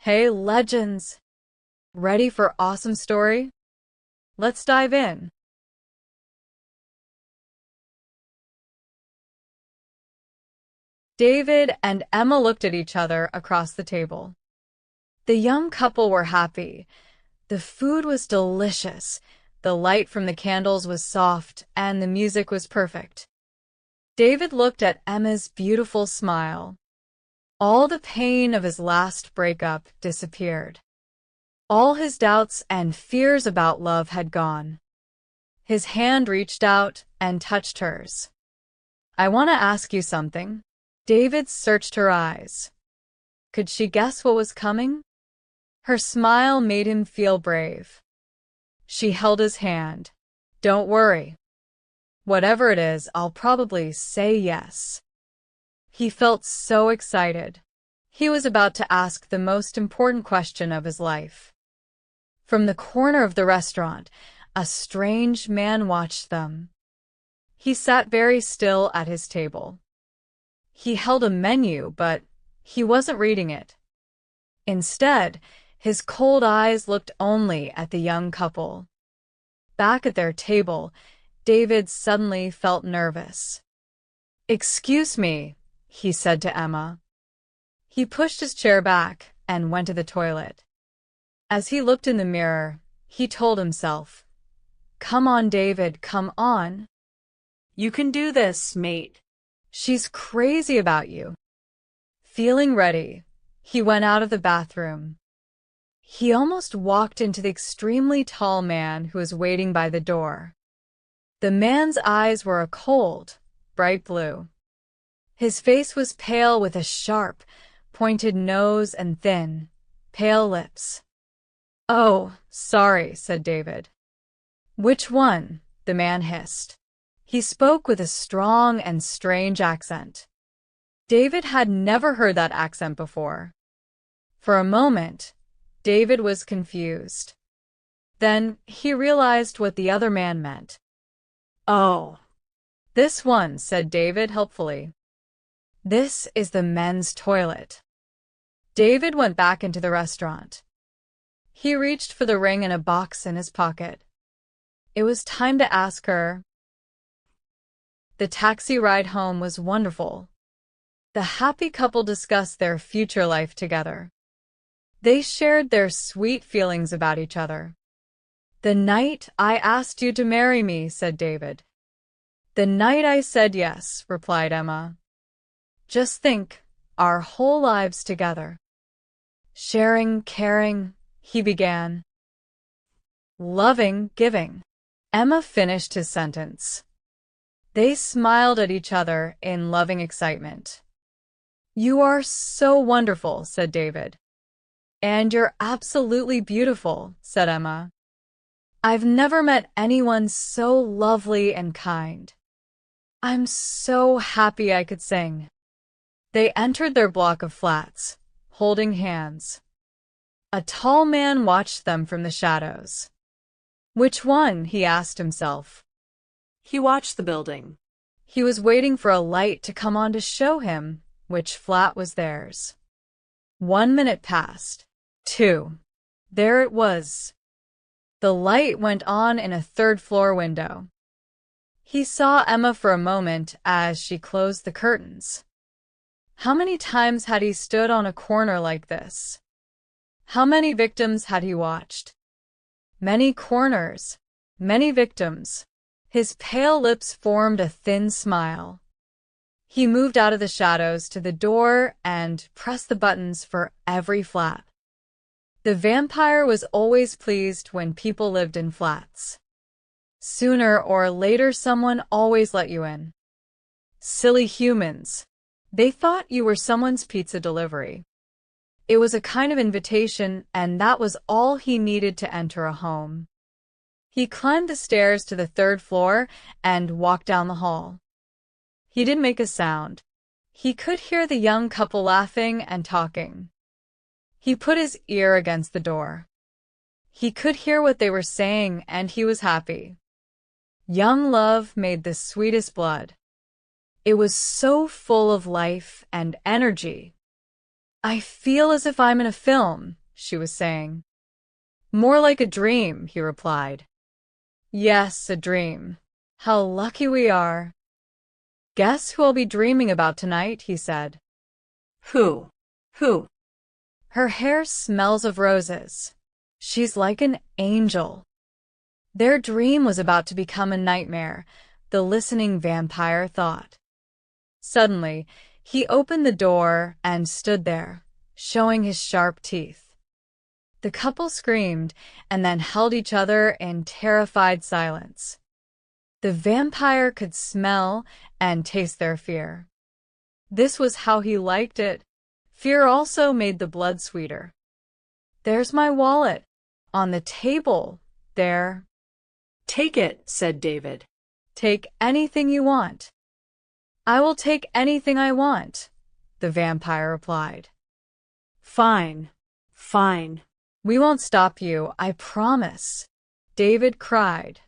Hey, legends! Ready for awesome story? Let's dive in. David and Emma looked at each other across the table. The young couple were happy. The food was delicious, the light from the candles was soft, and the music was perfect. David looked at Emma's beautiful smile. All the pain of his last breakup disappeared. All his doubts and fears about love had gone. His hand reached out and touched hers. "I want to ask you something." David searched her eyes. Could she guess what was coming? Her smile made him feel brave. She held his hand. "Don't worry. Whatever it is, I'll probably say yes." He felt so excited. He was about to ask the most important question of his life. From the corner of the restaurant, a strange man watched them. He sat very still at his table. He held a menu, but he wasn't reading it. Instead, his cold eyes looked only at the young couple. Back at their table, David suddenly felt nervous. "Excuse me," he said to Emma. He pushed his chair back and went to the toilet. As he looked in the mirror, he told himself, "Come on, David, come on. You can do this, mate. She's crazy about you." Feeling ready, he went out of the bathroom. He almost walked into the extremely tall man who was waiting by the door. The man's eyes were a cold, bright blue. His face was pale with a sharp, pointed nose and thin, pale lips. "Oh, sorry," said David. "Which one?" the man hissed. He spoke with a strong and strange accent. David had never heard that accent before. For a moment, David was confused. Then he realized what the other man meant. "Oh, this one," said David helpfully. "This is the men's toilet." David went back into the restaurant. He reached for the ring and a box in his pocket. It was time to ask her. The taxi ride home was wonderful. The happy couple discussed their future life together. They shared their sweet feelings about each other. "The night I asked you to marry me," said David. "The night I said yes," replied Emma. "Just think, our whole lives together. Sharing, caring," he began. "Loving, giving." Emma finished his sentence. They smiled at each other in loving excitement. "You are so wonderful," said David. "And you're absolutely beautiful," said Emma. "I've never met anyone so lovely and kind. I'm so happy I could sing." They entered their block of flats, holding hands. A tall man watched them from the shadows. "Which one?" he asked himself. He watched the building. He was waiting for a light to come on to show him which flat was theirs. 1 minute passed. 2. There it was. The light went on in a third-floor window. He saw Emma for a moment as she closed the curtains. How many times had he stood on a corner like this? How many victims had he watched? Many corners, many victims. His pale lips formed a thin smile. He moved out of the shadows to the door and pressed the buttons for every flat. The vampire was always pleased when people lived in flats. Sooner or later, someone always let you in. Silly humans. They thought you were someone's pizza delivery. It was a kind of invitation, and that was all he needed to enter a home. He climbed the stairs to the third floor and walked down the hall. He didn't make a sound. He could hear the young couple laughing and talking. He put his ear against the door. He could hear what they were saying, and he was happy. Young love made the sweetest blood. It was so full of life and energy. I feel as if I'm in a film, she was saying. More like a dream, he replied. Yes, a dream. How lucky we are. Guess who I'll be dreaming about tonight, he said. Who? Who? Her hair smells of roses. She's like an angel. Their dream was about to become a nightmare, the listening vampire thought. Suddenly, he opened the door and stood there, showing his sharp teeth. The couple screamed and then held each other in terrified silence. The vampire could smell and taste their fear. This was how he liked it. Fear also made the blood sweeter. There's my wallet. On the table. There. Take it, said David. Take anything you want. I will take anything I want, the vampire replied. Fine. Fine. We won't stop you, I promise, David cried.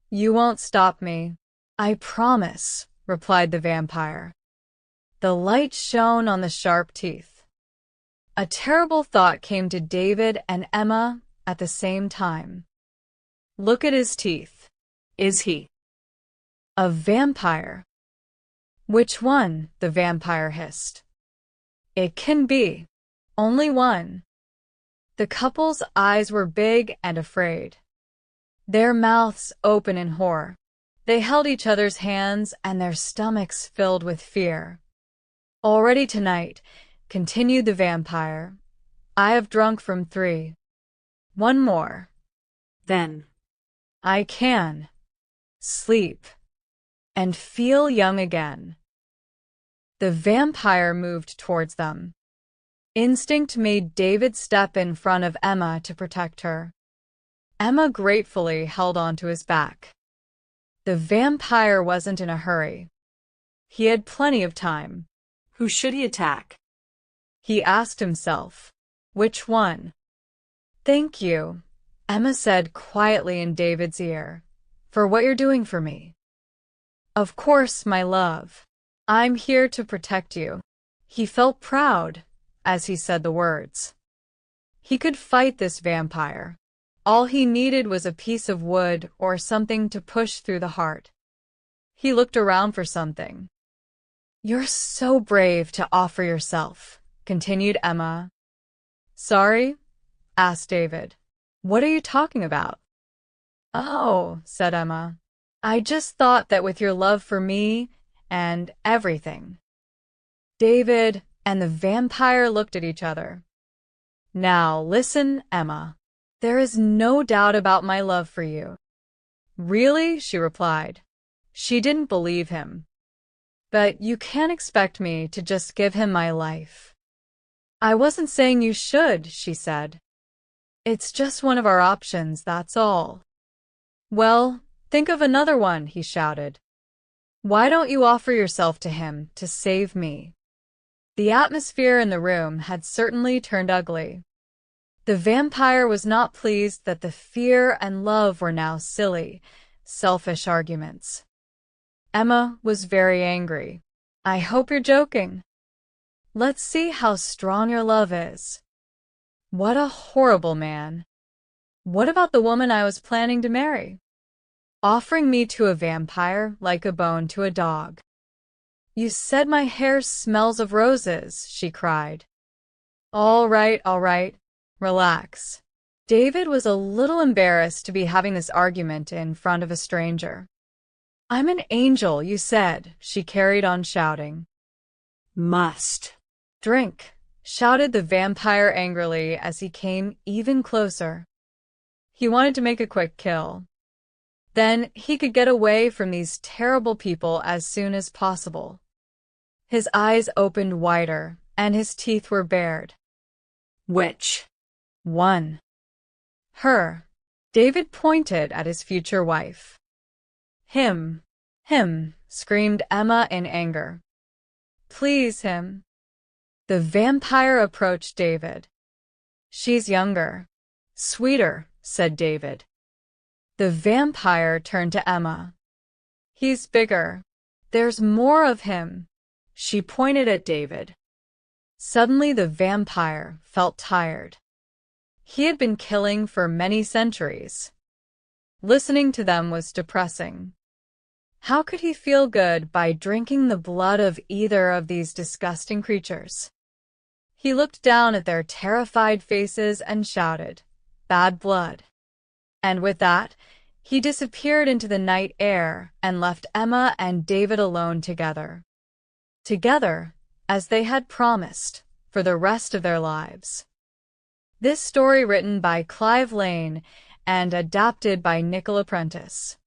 You won't stop me. I promise, replied the vampire. The light shone on the sharp teeth. A terrible thought came to David and Emma at the same time. Look at his teeth. Is he a vampire? Which one? The vampire hissed. It can be only one. The couple's eyes were big and afraid. Their mouths open in horror. They held each other's hands and their stomachs filled with fear. Already tonight, continued the vampire, I have drunk from 3. One more. Then I can sleep and feel young again. The vampire moved towards them. Instinct made David step in front of Emma to protect her. Emma gratefully held onto his back. The vampire wasn't in a hurry. He had plenty of time. who should he attack? He asked himself. Which one? Thank you, Emma said quietly in David's ear, for what you're doing for me. Of course, my love. I'm here to protect you. He felt proud as he said the words. He could fight this vampire. All he needed was a piece of wood or something to push through the heart. He looked around for something. You're so brave to offer yourself, continued Emma. Sorry? Asked David. What are you talking about? Oh, said Emma. I just thought that with your love for me and everything. David and the vampire looked at each other. Now listen, Emma. There is no doubt about my love for you. Really? She replied. She didn't believe him. But you can't expect me to just give him my life. I wasn't saying you should, she said. It's just one of our options, that's all. Well, think of another one, he shouted. Why don't you offer yourself to him to save me? The atmosphere in the room had certainly turned ugly. The vampire was not pleased that the fear and love were now silly, selfish arguments. Emma was very angry. I hope you're joking. Let's see how strong your love is. What a horrible man. What about the woman I was planning to marry? Offering me to a vampire like a bone to a dog. You said my hair smells of roses, she cried. All right. Relax. David was a little embarrassed to be having this argument in front of a stranger. I'm an angel, you said, she carried on shouting. Must. Drink, shouted the vampire angrily as he came even closer. He wanted to make a quick kill. Then he could get away from these terrible people as soon as possible. His eyes opened wider, and his teeth were bared. Which one? Her. David pointed at his future wife. Him, screamed Emma in anger. Please him. The vampire approached David. She's younger. Sweeter, said David. The vampire turned to Emma. He's bigger. There's more of him. She pointed at David. Suddenly the vampire felt tired. He had been killing for many centuries. Listening to them was depressing. How could he feel good by drinking the blood of either of these disgusting creatures? He looked down at their terrified faces and shouted, "Bad blood." And with that, he disappeared into the night air and left Emma and David alone together. Together, as they had promised, for the rest of their lives. This story written by Clive Lane and adapted by Nicola Prentice.